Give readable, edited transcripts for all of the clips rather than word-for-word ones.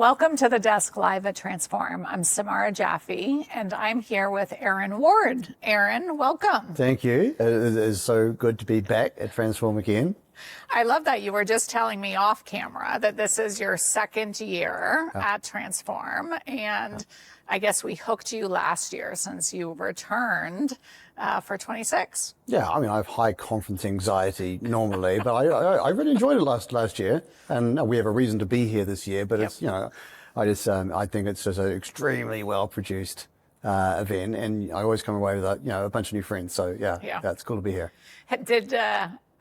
Welcome to the desk live at Transform. I'm Samara Jaffe, and I'm here with Aaron Ward. Aaron, welcome. Thank you. It is so good to be back at Transform again. I love that you were just telling me off camera that this is your second year at Transform, and I guess we hooked you last year since you returned for 26. Yeah, I mean, I have high conference anxiety normally, but I really enjoyed it last year, and we have a reason to be here this year. But it's I think it's just an extremely well produced event, and I always come away with a bunch of new friends. So yeah, it's cool to be here.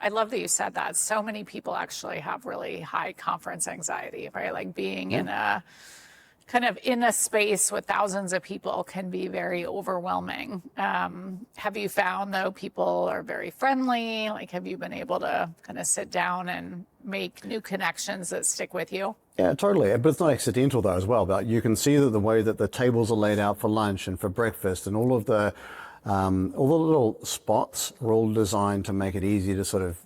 I love that you said that. So many people actually have really high conference anxiety, right? Like being in a kind of in a space with thousands of people can be very overwhelming. Have you found, though, people are very friendly? Like, have you been able to kind of sit down and make new connections that stick with you? Yeah, totally. But it's not accidental, though, as well. But you can see that the way that the tables are laid out for lunch and for breakfast and all the little spots are all designed to make it easy to sort of,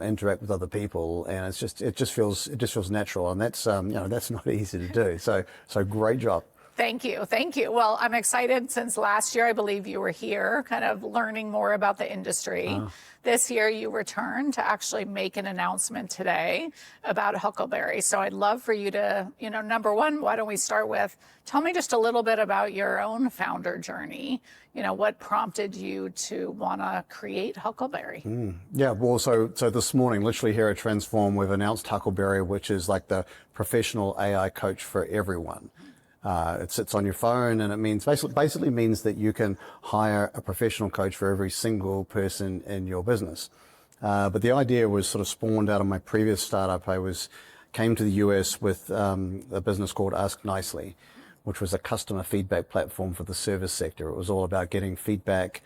interact with other people. And it just feels natural. And that's not easy to do. So great job. Thank you. Thank you. Well, I'm excited since last year, I believe you were here kind of learning more about the industry. This year you returned to actually make an announcement today about Huckleberry. So I'd love for you to, number one, why don't we start with, tell me just a little bit about your own founder journey. What prompted you to want to create Huckleberry? Yeah, well, so this morning, literally here at Transform, we've announced Huckleberry, which is like the professional AI coach for everyone. It sits on your phone, and it means basically means that you can hire a professional coach for every single person in your business. But the idea was sort of spawned out of my previous startup. Came to the US with a business called AskNicely, which was a customer feedback platform for the service sector. It was all about getting feedback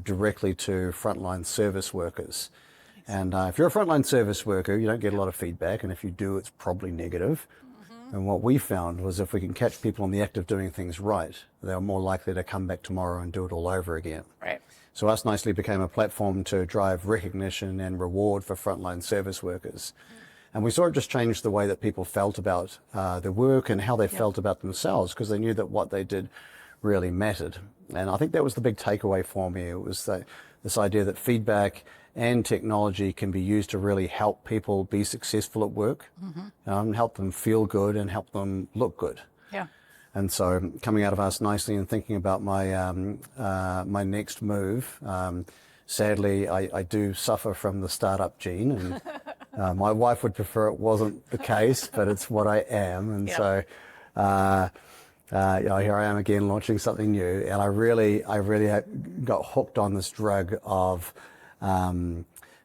directly to frontline service workers. And if you're a frontline service worker, you don't get a lot of feedback, and if you do, it's probably negative. And what we found was if we can catch people in the act of doing things right, they're more likely to come back tomorrow and do it all over again. Right. So AskNicely became a platform to drive recognition and reward for frontline service workers. And we saw it just change the way that people felt about their work and how they felt about themselves, because they knew that what they did really mattered. And I think that was the big takeaway for me. It was this idea that feedback and technology can be used to really help people be successful at work, help them feel good and help them look good. Yeah. And so coming out of AskNicely and thinking about my next move, sadly, I do suffer from the startup gene, and my wife would prefer it wasn't the case, but it's what I am. And so here I am again launching something new, and I really got hooked on this drug of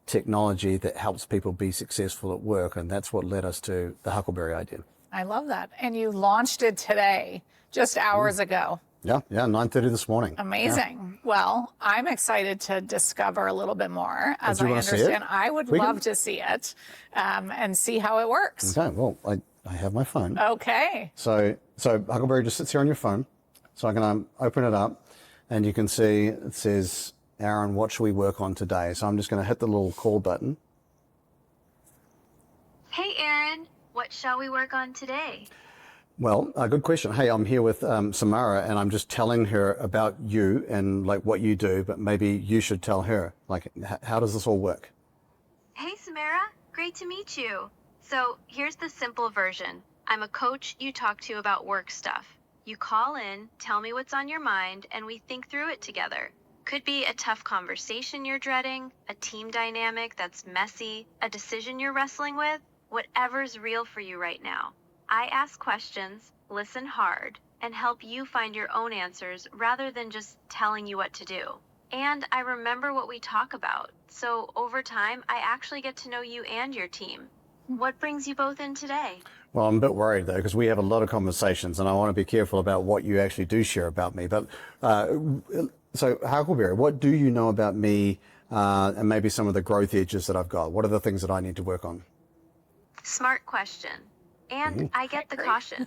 technology that helps people be successful at work, and that's what led us to the Huckleberry idea. I love that. And you launched it today, just hours ago. Yeah, 9:30 this morning. Amazing. Yeah. Well, I'm excited to discover a little bit more. As I understand, I would love to see it and see how it works. Okay, well, I have my phone. Okay. So Huckleberry just sits here on your phone. So I'm going to open it up, and you can see it says, Aaron, what should we work on today? So I'm just going to hit the little call button. Hey, Aaron, what shall we work on today? Well, good question. Hey, I'm here with Samara, and I'm just telling her about you and like what you do, but maybe you should tell her, like, how does this all work? Hey, Samara, great to meet you. So here's the simple version. I'm a coach you talk to about work stuff. You call in, tell me what's on your mind, and we think through it together. Could be a tough conversation you're dreading, a team dynamic that's messy, a decision you're wrestling with, whatever's real for you right now. I ask questions, listen hard, and help you find your own answers rather than just telling you what to do. And I remember what we talk about, so over time, I actually get to know you and your team. What brings you both in today? Well, I'm a bit worried, though, because we have a lot of conversations, and I want to be careful about what you actually do share about me. But so, Huckleberry, what do you know about me and maybe some of the growth edges that I've got? What are the things that I need to work on? Smart question. And I get the caution.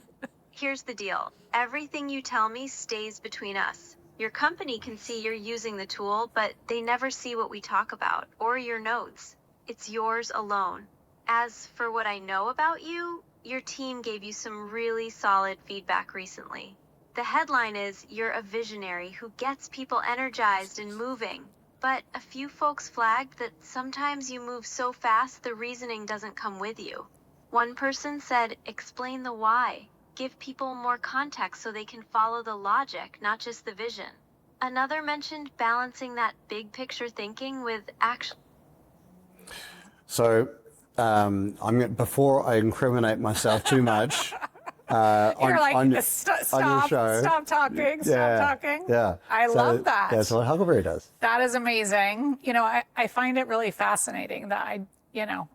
Here's the deal. Everything you tell me stays between us. Your company can see you're using the tool, but they never see what we talk about or your notes. It's yours alone. As for what I know about you, your team gave you some really solid feedback recently. The headline is, "You're a visionary who gets people energized and moving." But a few folks flagged that sometimes you move so fast the reasoning doesn't come with you. One person said, "Explain the why. Give people more context so they can follow the logic, not just the vision." Another mentioned balancing that big picture thinking with action. So before I incriminate myself too much, You're like, on your stop show, talking, stop talking. Yeah, I love that. That's what Huckleberry does. That is amazing. You know, I find it really fascinating that the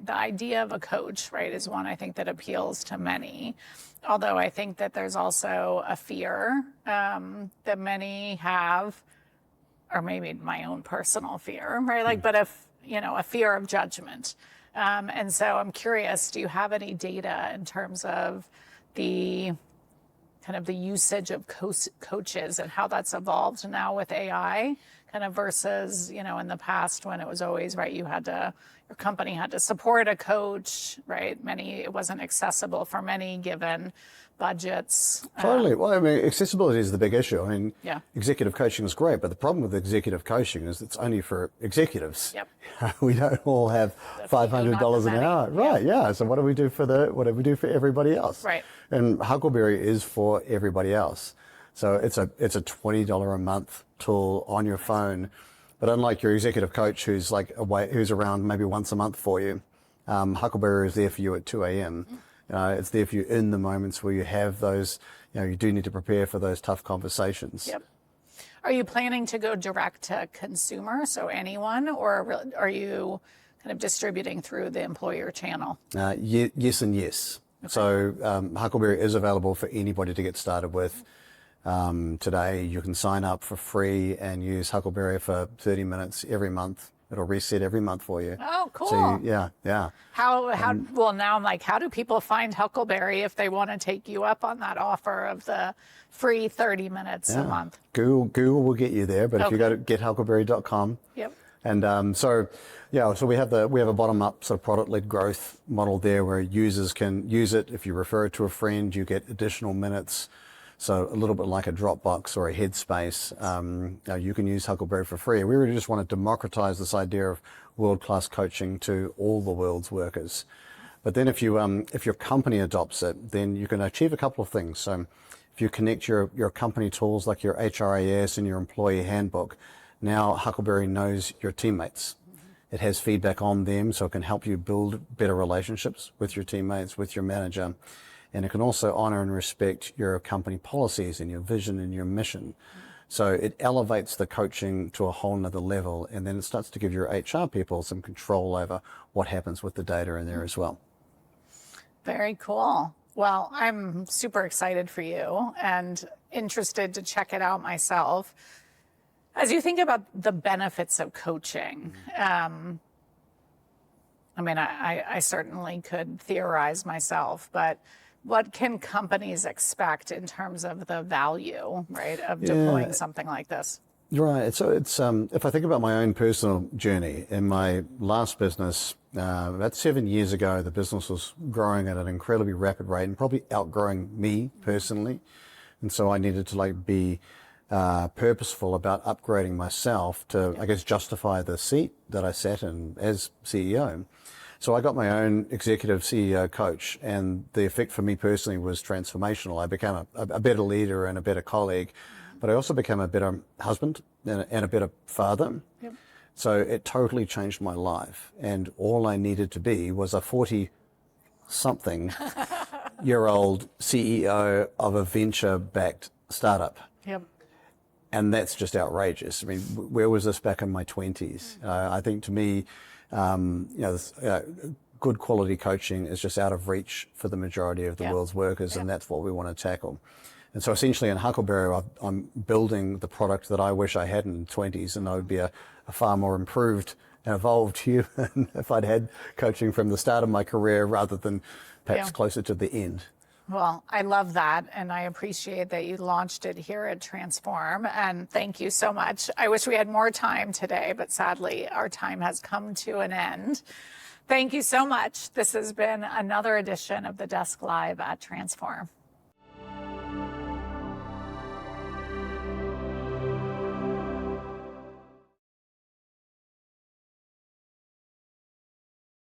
idea of a coach, right, is one I think that appeals to many. Although I think that there's also a fear that many have, or maybe my own personal fear, right? Like, but a fear of judgment. And so I'm curious, do you have any data in terms of the kind of the usage of coaches and how that's evolved now with AI, kind of versus, in the past when it was always, right, your company had to support a coach, right? It wasn't accessible for many given budgets. Totally. Well, I mean, accessibility is the big issue. I mean, Yeah. executive coaching is great, but the problem with executive coaching is it's only for executives. Yep. We don't all have $500 an hour. Right. Yeah. So what do we do for everybody else? Right. And Huckleberry is for everybody else. So it's a $20 a month tool on your phone. But unlike your executive coach who's around maybe once a month for you, Huckleberry is there for you at 2 a.m. It's there for you in the moments where you have those, you do need to prepare for those tough conversations. Yep. Are you planning to go direct to consumer, so anyone, or are you kind of distributing through the employer channel? Yes and yes. Okay. So Huckleberry is available for anybody to get started with. Today you can sign up for free and use Huckleberry for 30 minutes every month. It'll reset every month for you. Oh, cool. So yeah. Well, now I'm like, how do people find Huckleberry if they want to take you up on that offer of the free 30 minutes a month? Google will get you there, but if you go to gethuckleberry.com. Yep. And so we have a bottom-up sort of product-led growth model there where users can use it. If you refer it to a friend, you get additional minutes. So a little bit like a Dropbox or a Headspace, you can use Huckleberry for free. We really just want to democratize this idea of world-class coaching to all the world's workers. But then if your company adopts it, then you can achieve a couple of things. So if you connect your company tools like your HRIS and your employee handbook, now Huckleberry knows your teammates. It has feedback on them, so it can help you build better relationships with your teammates, with your manager. And it can also honor and respect your company policies and your vision and your mission. So it elevates the coaching to a whole nother level. And then it starts to give your HR people some control over what happens with the data in there as well. Very cool. Well, I'm super excited for you and interested to check it out myself. As you think about the benefits of coaching, I certainly could theorize myself, but what can companies expect in terms of the value, right, of deploying something like this? Right. So it's if I think about my own personal journey in my last business, about 7 years ago, the business was growing at an incredibly rapid rate and probably outgrowing me personally, and so I needed to be purposeful about upgrading myself to, I guess, justify the seat that I sat in as CEO. So I got my own executive CEO coach, and the effect for me personally was transformational. I became a better leader and a better colleague, but I also became a better husband and a better father. Yep. So it totally changed my life. And all I needed to be was a 40-something-year-old CEO of a venture-backed startup. Yep. And that's just outrageous. I mean, where was this back in my 20s? I think to me, good quality coaching is just out of reach for the majority of the world's workers, and that's what we want to tackle. And so essentially in Huckleberry, I'm building the product that I wish I had in the 20s, and I would be a far more improved and evolved human if I'd had coaching from the start of my career rather than perhaps closer to the end. Well, I love that, and I appreciate that you launched it here at Transform, and thank you so much. I wish we had more time today, but sadly, our time has come to an end. Thank you so much. This has been another edition of the Desk Live at Transform.